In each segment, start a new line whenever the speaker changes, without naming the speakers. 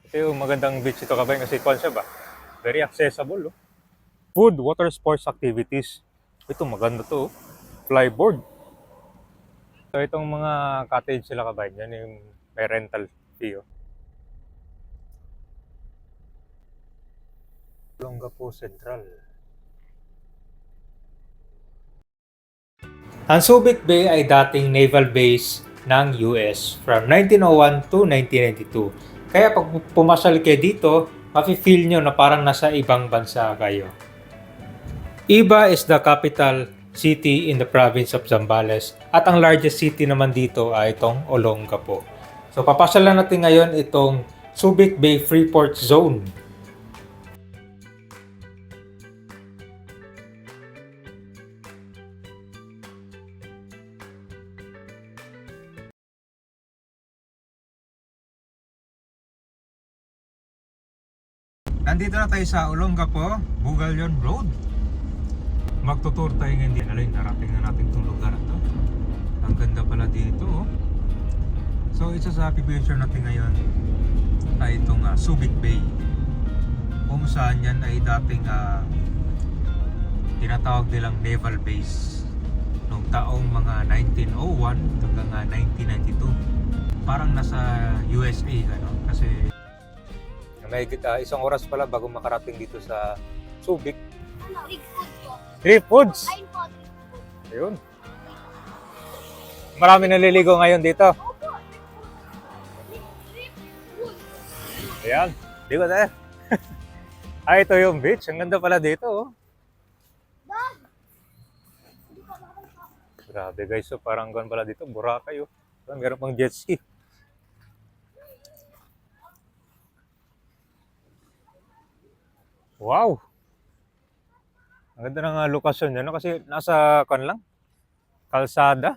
Yung magandang beach ito kabayan kasi kwan siya ba? Very accessible. Oh. Food, water sports activities. Ito maganda to. Oh. Flyboard. So itong mga cottage sila kabayan, yan yung may rental fee. Oh. Olongapo Central. Ang Subic Bay ay dating naval base ng US from 1901 to 1992. Kaya pag pumasal kayo dito, mafe-feel nyo na parang nasa ibang bansa kayo. Iba is the capital city in the province of Zambales at ang largest city naman dito ay itong Olongapo. So papasyalan natin ngayon itong Subic Bay Freeport Zone. Nandito na tayo sa Olongapo, Bugalyon Road. Magtutour tayo ngayon din. Alay, narating na natin itong lugar na to. Ang ganda pala dito. Oh. So, isa sa picture natin ngayon ay itong Subic Bay. Kung saan yan ay dating tinatawag nilang naval base noong taong mga 1901 hanggang 1992. Parang nasa USA ano? Kasi may isang oras pala bago makarating dito sa Subic. Trip Foods. Ayun. Marami naliligo ngayon dito. Ayan. Ligo tayo. Ay, ito yung beach. Ang ganda pala dito. Oh. Grabe guys. So, parang gano'n pala dito. Boracay. Oh. Meron pang jet ski. Wow! Ang ganda ng lokasyon niya, no? Kasi nasa kan lang, kalsada.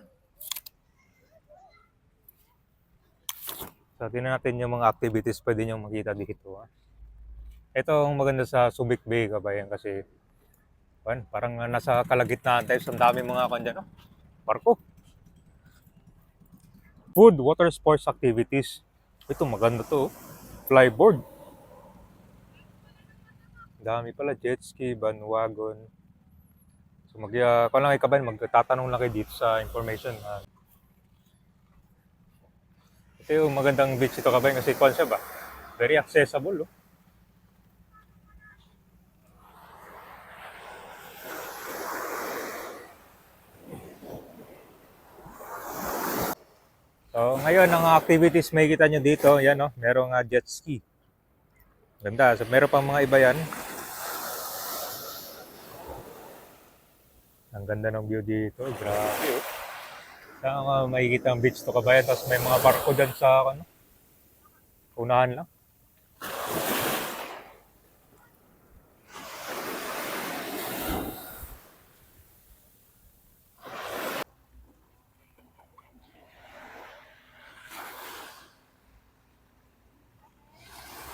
So, tingnan natin yung mga activities pwede nyo makita dito. Ito ang maganda sa Subic Bay, kabayan, kasi parang nasa kalagitnaan tayo. Ang dami mga kan dyan, no? Barko. Food, water sports activities. Ito maganda to. Flyboard. Dami pala, jet ski, bandwagon. So kung lang kabayan, magtatanong lang kayo dito sa information. Ito yung magandang beach ito kabayan kasi kwan siya ba? Very accessible. Oh. So ngayon, ang activities may kita nyo dito, yan oh, merong jet ski. Ganda, so meron pang mga iba yan. Ang ganda ng view dito, grabe oh. Saan makikita ang beach to kabayan, tapos may mga barko dyan sa unahan lang.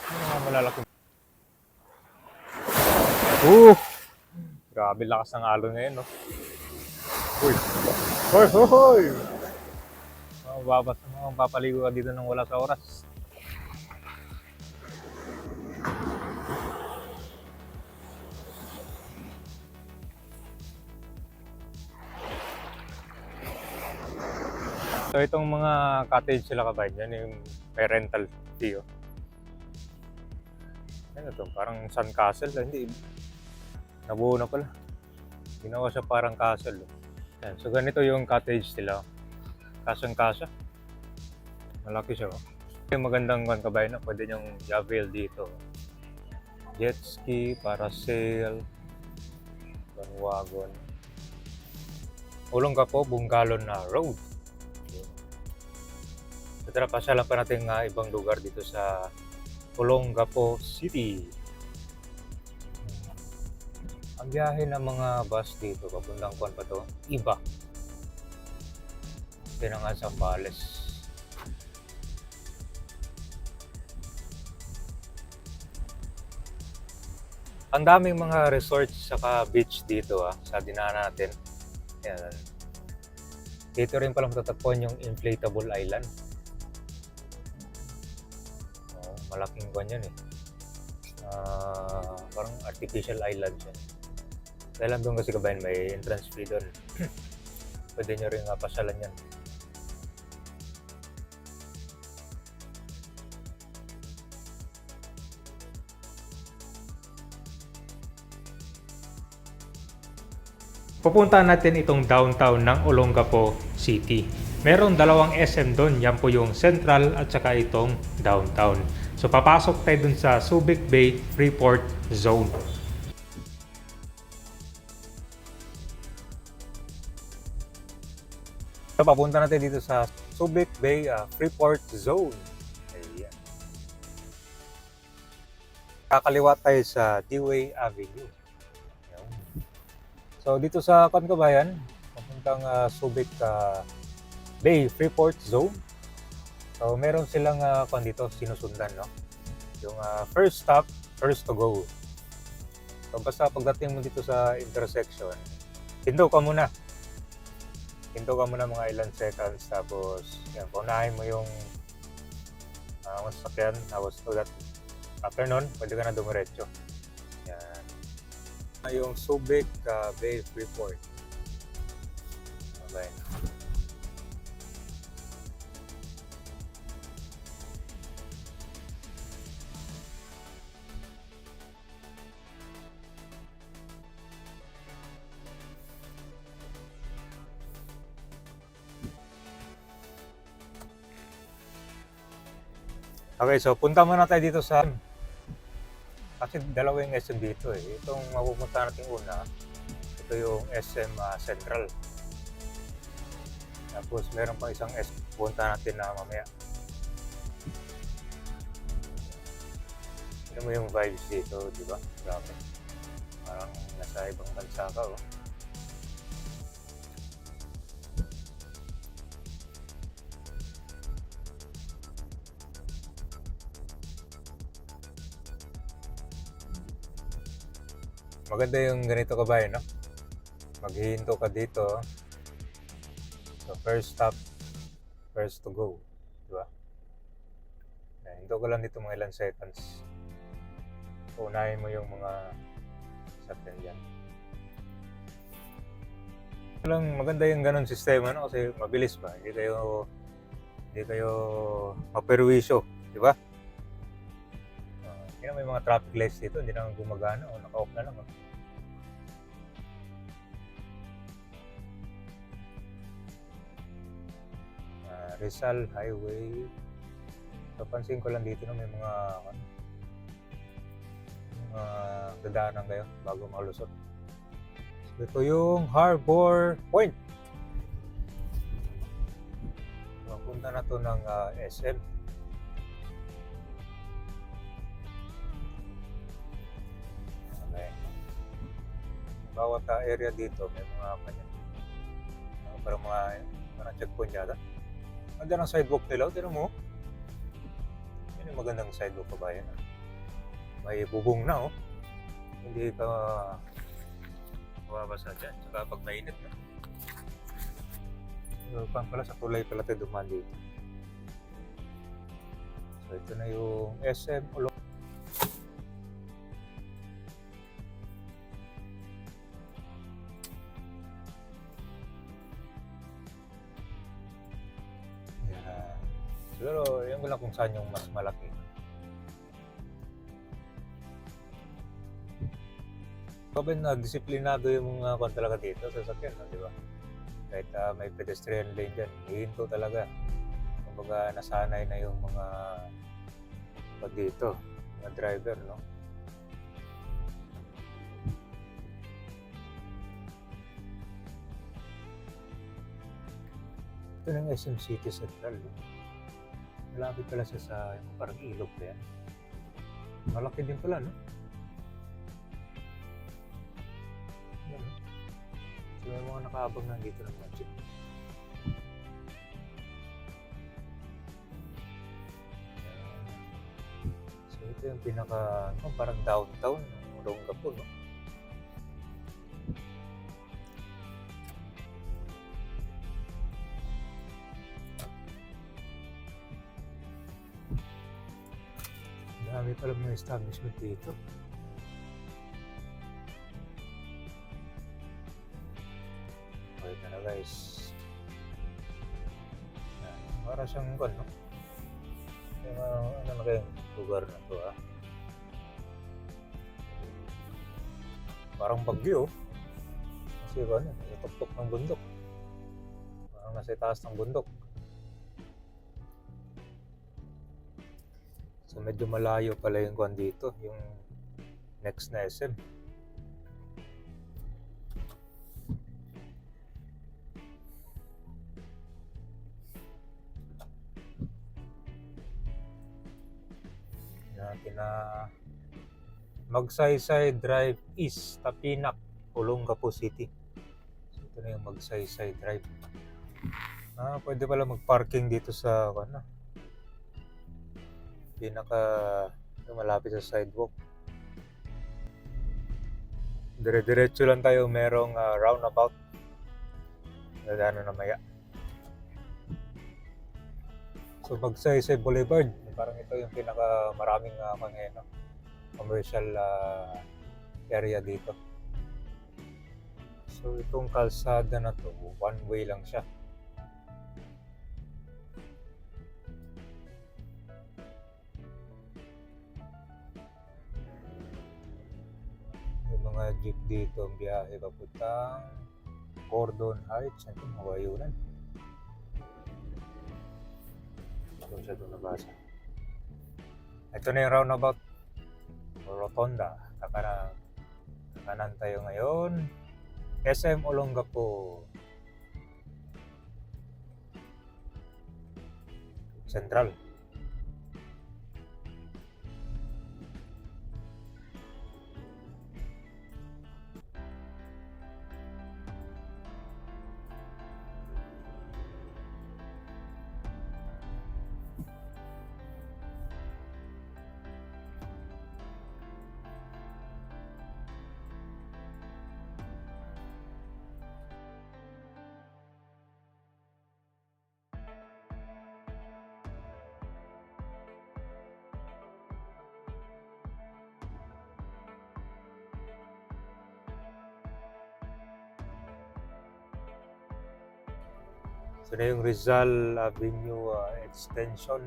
Mga malalaki. Grabe lakas ng alon ngayon, no? Uy! Hoy! Hoy! Papaligo ka dito nang wala sa oras. So itong mga cottage sila kabayan, yan yung may rental fee. Oh. Ano to? Parang Sun Castle. Hindi. Nabuo na pala. Ginawa siya parang castle. Oh. Yan. So ganito yung cottage nila. Kasang-kasa. Malaki siya. Oh. Yung magandang kabayan na pwede nyong i-avail dito. Jet ski, parasail, bandwagon. Olongapo, Bungalon na road. So tara, pasyalan pa natin ibang lugar dito sa Olongapo City. Ang biyahe ng mga bus dito, papuntang kuan pa to, iba. Ito na nga sa Zambales. Ang daming mga resorts saka beach dito sa dinaanan natin. Yan. Dito rin pala matatagpuan yung Inflatable Island. malaking kwan yan eh. Parang artificial island yan. Dahil lang doon kasi kabayan, may entrance fee doon. Pwede nyo rin pasyalan yan. Pupuntahan natin itong downtown ng Olongapo City. Merong dalawang SM doon, yan po yung Central at saka itong downtown. So papasok tayo dun sa Subic Bay Freeport Zone. So papunta natin dito sa Subic Bay Freeport Zone. Ayan. Kakaliwa tayo sa Dewey Avenue. So dito sa Kabayan, papuntang Subic Bay Freeport Zone. So meron silang dito sinusundan, no? Yung first stop, first to go. So basta pagdating mo dito sa intersection, hinto ka muna. Hinto ka muna mga ilang seconds, tapos yan, paunahin mo yung sasakyan, tapos to that, after nun, pwede ka na dumiretso. Yan. Yung Subic Bay Freeport. Okay. Okay, so punta muna tayo dito sa... Kasi dalawa yung SM dito eh. Itong mapupunta natin una, ito yung SM Central. Tapos meron pa isang SM punta natin na mamaya. Ano mo yung vibes dito, di ba? Grabe. Parang nasa ibang bansa ka, oh. Maganda yung ganito kabayan, no? Maghihinto ka dito. So first stop, first to go. Diba? Hinto ka lang dito mga ilang seconds. So unahin mo yung mga sakyan dyan. Maganda yung ganun sistema, no? Kasi mabilis ba? Hindi kayo maperwisyo. Diba? Kaya may mga traffic lights dito, hindi na gumagana o naka-off na lang. Rizal Highway. Papansin ko lang dito na may mga dadaanan kayo bago malusot. So, ito yung Harbor Point. Mapunta na to ng SM. Bawat area dito may mga parang checkpoint yata. Ganda ng sidewalk nila, tignan mo. Yan yung magandang sidewalk kabayan. May bubong na, oh. Hindi ka mababasa dyan, saka pag mainit na. So, pala sa tulay pala tayo dumaan dito. So ito na yung SM Olongapo. Siguro, yan ko lang kung saan yung mas malaki. Kapag na disiplinado yung mga talaga dito sa sasakyan, no, di ba? Kahit may pedestrian lane dyan, hihinto talaga. Kumbaga nasanay na yung mga dito, mga driver, no? Ito ng SM City Central, no? Malapit pala siya sa parang ilog na yan. Malaki din pala, no? Yan, no? So may mga nakaabang na dito ng mga jeep. So ito yung pinaka, parang downtown ng Olongapo, no? Dami pala mga establishment dito. Okay na guys. Yan. Para siyang no? Yung, ano na kayong lugar na to Parang Bagyo. Kasi nasa ng bundok. Parang nasa taas ng bundok. So medyo malayo pala yung kwan dito, yung next na SM. Natin na Magsaysay Drive East, Tapinac, Olongapo City. So ito na yung Magsaysay Drive. Pwede pala mag-parking dito sa malapit sa sidewalk. Dire-diretso lang tayo, merong roundabout. Nadaanan na maya. So Magsaysay Boulevard, parang ito yung pinakamaraming commercial area dito. So itong kalsada na to, one way lang siya. Yung mga jeep dito, biyahe papuntang Gordon Heights, ito Mawayunan. Doon siya doon nabasa. Ito na yung roundabout o rotonda. Kakanan tayo ngayon. SM Olongapo Central. Ito na yung Rizal Avenue Extension.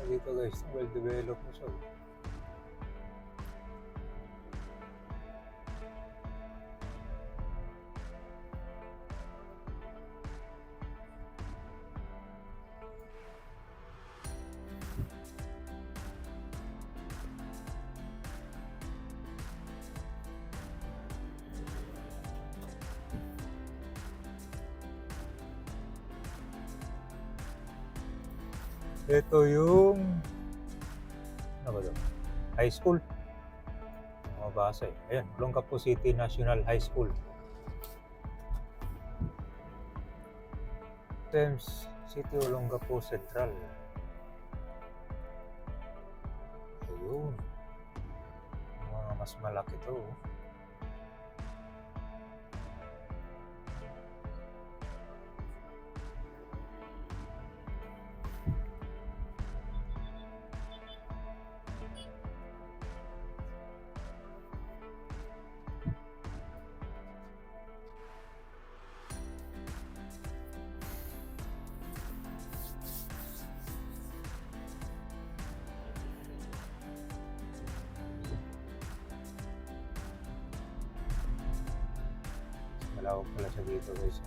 Dito guys, well developed na siya. Ito yung high school. Mabasa Ayan, Olongapo City National High School. Thames City Olongapo Central. Ayun. Mga mas malaki to. Malawak pala siya dito guys.